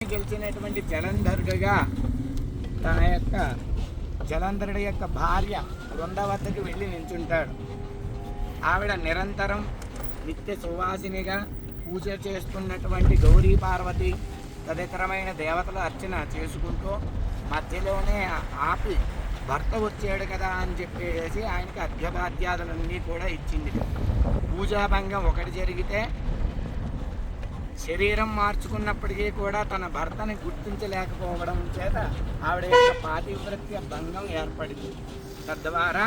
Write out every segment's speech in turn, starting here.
గెలిచినటువంటి జలంధరుడిగా తన యొక్క జలంధరుడి యొక్క భార్య బృంద వద్దకు వెళ్ళి నిల్చుంటాడు. ఆవిడ నిరంతరం నిత్య సువాసినిగా పూజ చేస్తున్నటువంటి గౌరీ పార్వతి తదితరమైన దేవతల అర్చన చేసుకుంటూ మధ్యలోనే ఆపి భర్త వచ్చాడు కదా అని చెప్పేసి ఆయనకి అర్ఘ్యపాద్యాదులన్నీ కూడా ఇచ్చింది. పూజాభంగం ఒకటి జరిగితే శరీరం మార్చుకున్నప్పటికీ కూడా తన భర్తని గుర్తించలేకపోవడం చేత ఆవిడ యొక్క పాతివ్రత్య భంగం ఏర్పడింది. తద్వారా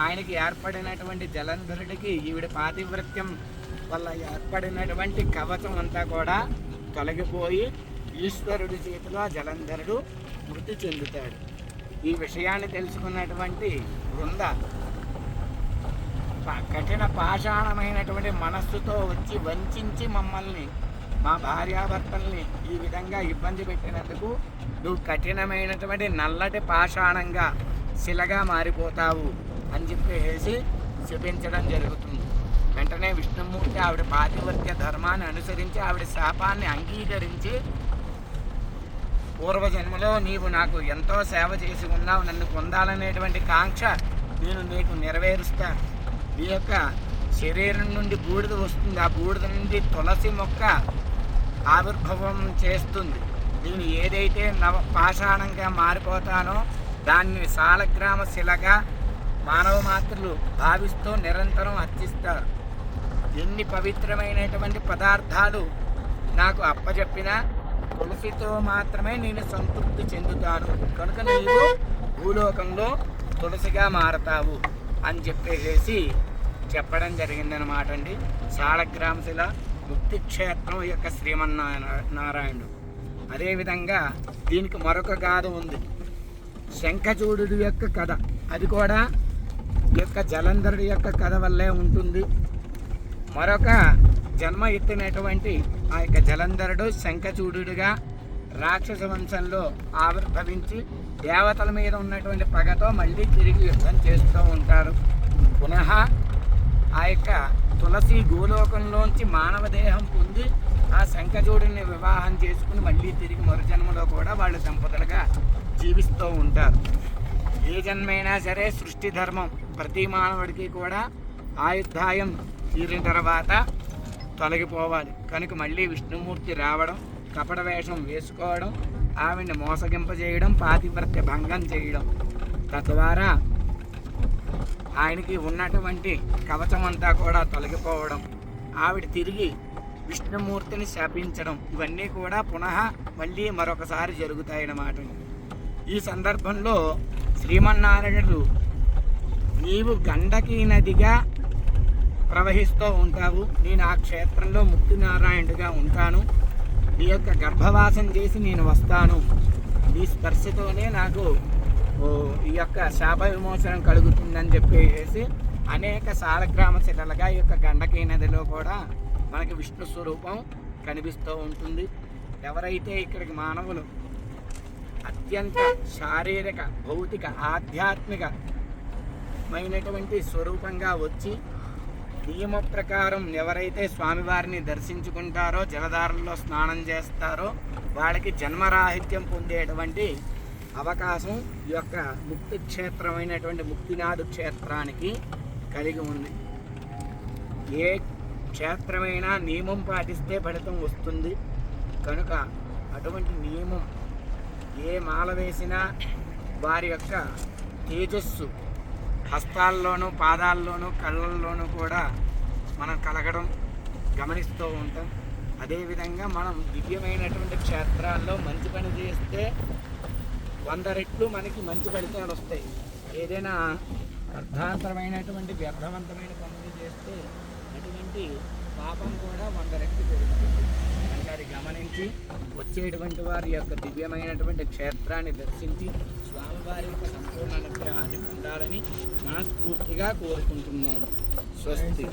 ఆయనకి ఏర్పడినటువంటి జలంధరుడికి ఈవిడ పాతివ్రత్యం వల్ల ఏర్పడినటువంటి కవచం అంతా కూడా తొలగిపోయి ఈశ్వరుడి చేతిలో జలంధరుడు మృతి చెందుతాడు. ఈ విషయాన్ని తెలుసుకున్నటువంటి బృంద కఠిన పాషాణమైనటువంటి మనస్సుతో వచ్చి వంచి మమ్మల్ని మా భార్యాభర్తల్ని ఈ విధంగా ఇబ్బంది పెట్టినందుకు నువ్వు కఠినమైనటువంటి నల్లటి పాషాణంగా శిలగా మారిపోతావు అని చెప్పేసి శపించడం జరుగుతుంది. వెంటనే విష్ణుమూర్తి ఆవిడ పాతివ్రత్య ధర్మాన్ని అనుసరించి ఆవిడ శాపాన్ని అంగీకరించి పూర్వజన్మలో నీవు నాకు ఎంతో సేవ చేసి ఉన్నావు, నన్ను పొందాలనేటువంటి కాంక్ష నేను నీకు నెరవేరుస్తాను. నీ యొక్క శరీరం నుండి బూడిద వస్తుంది, ఆ బూడిద నుండి తులసి మొక్క ఆవిర్భవం చేస్తుంది. నేను ఏదైతే పాషాణంగా మారిపోతానో దాన్ని సాలగ్రామ శిలగా మానవ మాత్రులు భావిస్తూ నిరంతరం అర్చిస్తారు. ఎన్ని పవిత్రమైనటువంటి పదార్థాలు నాకు అప్పచెప్పినా తులసితో మాత్రమే నేను సంతృప్తి చెందుతాను, కనుక నీవు భూలోకంలో తులసిగా మారతావు అని చెప్పేసి చెప్పడం జరిగిందనమాట అండి. సాలగ్రామశిల ముక్తి క్షేత్రం యొక్క శ్రీమన్నారాయణుడు. అదేవిధంగా దీనికి మరొక గాథ ఉంది, శంఖచూడుడి యొక్క కథ. అది కూడా ఈ యొక్క జలంధరుడి యొక్క కథ వల్లే ఉంటుంది. మరొక జన్మ ఎత్తినటువంటి ఆ యొక్క జలంధరుడు శంఖచూడుడిగా రాక్షస వంశంలో ఆవిర్భవించి దేవతల మీద ఉన్నటువంటి పగతో మళ్ళీ తిరిగి యుద్ధం చేస్తూ ఉంటారు. పునః ఆ యొక్క తులసి గోలోకంలోంచి మానవ దేహం పొంది ఆ శంఖచూడుని వివాహం చేసుకుని మళ్ళీ తిరిగి మరు జన్మలో కూడా వాళ్ళు దంపతులుగా జీవిస్తూ ఉంటారు. ఏ జన్మైనా సరే సృష్టి ధర్మం ప్రతి మానవుడికి కూడా ఆయుర్దాయం తీరిన తర్వాత తొలగిపోవాలి. కనుక మళ్ళీ విష్ణుమూర్తి రావడం, కపట వేషం వేసుకోవడం, ఆవిడ్ని మోసగింపజేయడం, పాతివ్రత్య భంగం చేయడం, తద్వారా ఆయనకి ఉన్నటువంటి కవచం అంతా కూడా తొలగిపోవడం, ఆవిడ తిరిగి విష్ణుమూర్తిని శాపించడం, ఇవన్నీ కూడా పునః మళ్ళీ మరొకసారి జరుగుతాయన్నమాట. ఈ సందర్భంలో శ్రీమన్నారాయణుడు నీవు గండకీ నదిగా ప్రవహిస్తూ ఉంటావు, నేను ఆ క్షేత్రంలో ముక్తినారాయణుడిగా ఉంటాను, నీ యొక్క గర్భవాసం చేసి నేను వస్తాను, నీ స్పర్శతోనే నాకు ఈ యొక్క శాప విమోచనం కలుగుతుందని చెప్పేసి అనేక సాలగ్రామ శిలలుగా ఈ యొక్క గండకీ నదిలో కూడా మనకి విష్ణు స్వరూపం కనిపిస్తూ ఉంటుంది. ఎవరైతే ఇక్కడికి మానవులు అత్యంత శారీరక భౌతిక ఆధ్యాత్మికమైనటువంటి స్వరూపంగా వచ్చి నియమ ప్రకారం ఎవరైతే స్వామివారిని దర్శించుకుంటారో, జలధారల్లో స్నానం చేస్తారో వాళ్ళకి జన్మరాహిత్యం పొందేటువంటి అవకాశం ఈ యొక్క ముక్తి క్షేత్రమైనటువంటి ముక్తినాథు క్షేత్రానికి కలిగి ఉంది. ఏ క్షేత్రమైనా నియమం పాటిస్తే ఫలితం వస్తుంది. కనుక అటువంటి నియమం ఏ మాల వేసినా వారి యొక్క తేజస్సు హస్తాల్లోనూ, పాదాల్లోనూ, కళ్ళల్లోనూ కూడా మనం కలగడం గమనిస్తూ ఉంటాం. అదేవిధంగా మనం దివ్యమైనటువంటి క్షేత్రాల్లో మంచి పని చేస్తే 100 రెట్లు మనకి మంచి ఫలితాలు వస్తాయి. ఏదైనా అర్థాంతరమైనటువంటి వ్యర్థవంతమైన పనులు చేస్తే అటువంటి పాపం కూడా 100 రెట్లు పెరుగుతుంది. కనుక అది గమనించి వచ్చేటువంటి వారి యొక్క దివ్యమైనటువంటి క్షేత్రాన్ని దర్శించి స్వామివారి యొక్క సంపూర్ణ అనుగ్రహాన్ని పొందాలని మనస్ఫూర్తిగా కోరుకుంటున్నాను. స్వస్తి.